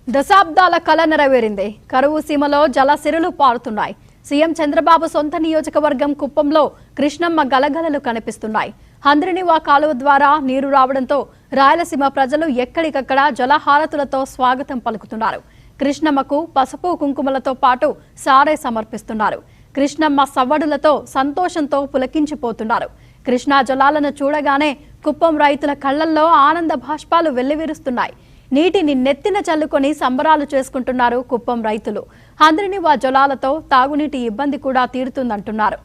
దశాబ్దాల కల నెరవేరింది. కరువు సీమలో జలసిరులు పారుతున్నాయి. సీఎం చంద్రబాబు సొంత నియోజకవర్గం కుప్పంలో కృష్ణమ్మ గలగలలు కనిపిస్తున్నాయి. హంద్రినివా కాలువ ద్వారా నీరు రావడంతో రాయలసీమ ప్రజలు ఎక్కడికక్కడ జలహారతులతో స్వాగతం పలుకుతున్నారు. కృష్ణమ్మకు పసుపు కుంకుమలతో పాటు సారే సమర్పిస్తున్నారు. కృష్ణమ్మ సవ్వడులతో సంతోషంతో పులకించిపోతున్నారు. కృష్ణా జలాలను చూడగానే కుప్పం రైతుల కళ్లల్లో ఆనంద భాష్పాలు వెల్లివిరుస్తున్నాయి. నీటిని నెత్తిన చల్లుకొని సంబరాలు చేసుకుంటున్నారు కుప్పం రైతులు. హంద్రినివా జలాలతో తాగునీటి ఇబ్బంది కూడా తీరుతుందంటున్నారు.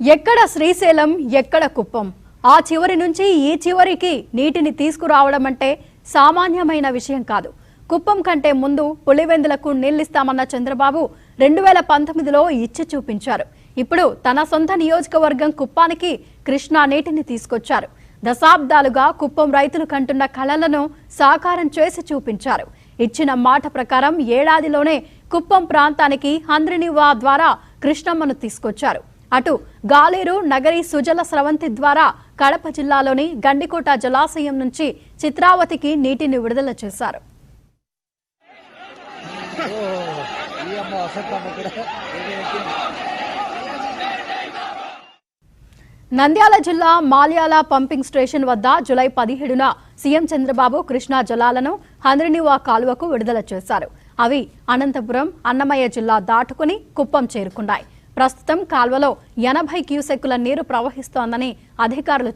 ఎక్కడ శ్రీశైలం, ఎక్కడ కుప్పం, ఆ చివరి నుంచి ఈ చివరికి నీటిని తీసుకురావడం అంటే సామాన్యమైన విషయం కాదు. కుప్పం కంటే ముందు పులివెందులకు నీళ్లిస్తామన్న చంద్రబాబు 2019లో ఇచ్చి చూపించారు. ఇప్పుడు తన సొంత నియోజకవర్గం కుప్పానికి కృష్ణా నీటిని తీసుకొచ్చారు. దశాబ్దాలుగా కుప్పం రైతులు కంటున్న కలలను సాకారం చేసి చూపించారు. ఇచ్చిన మాట ప్రకారం ఏడాదిలోనే కుప్పం ప్రాంతానికి హంద్రినివా ద్వారా కృష్ణమ్మను తీసుకొచ్చారు. అటు గాలేరు నగరి సుజల స్రవంతి ద్వారా కడప జిల్లాలోని గండికోట జలాశయం నుంచి చిత్రావతికి నీటిని విడుదల చేశారు. నంద్యాల జిల్లా మాల్యాల పంపింగ్ స్టేషన్ వద్ద జూలై 17న సీఎం చంద్రబాబు కృష్ణా జలాలను హంద్రినివా కాలువకు విడుదల చేశారు. అవి అనంతపురం, అన్నమయ్య జిల్లా దాటుకుని కుప్పం చేరుకున్నాయి. ప్రస్తుతం కాల్వలో 80 క్యూసెక్కుల నీరు ప్రవహిస్తోందని అధికారులు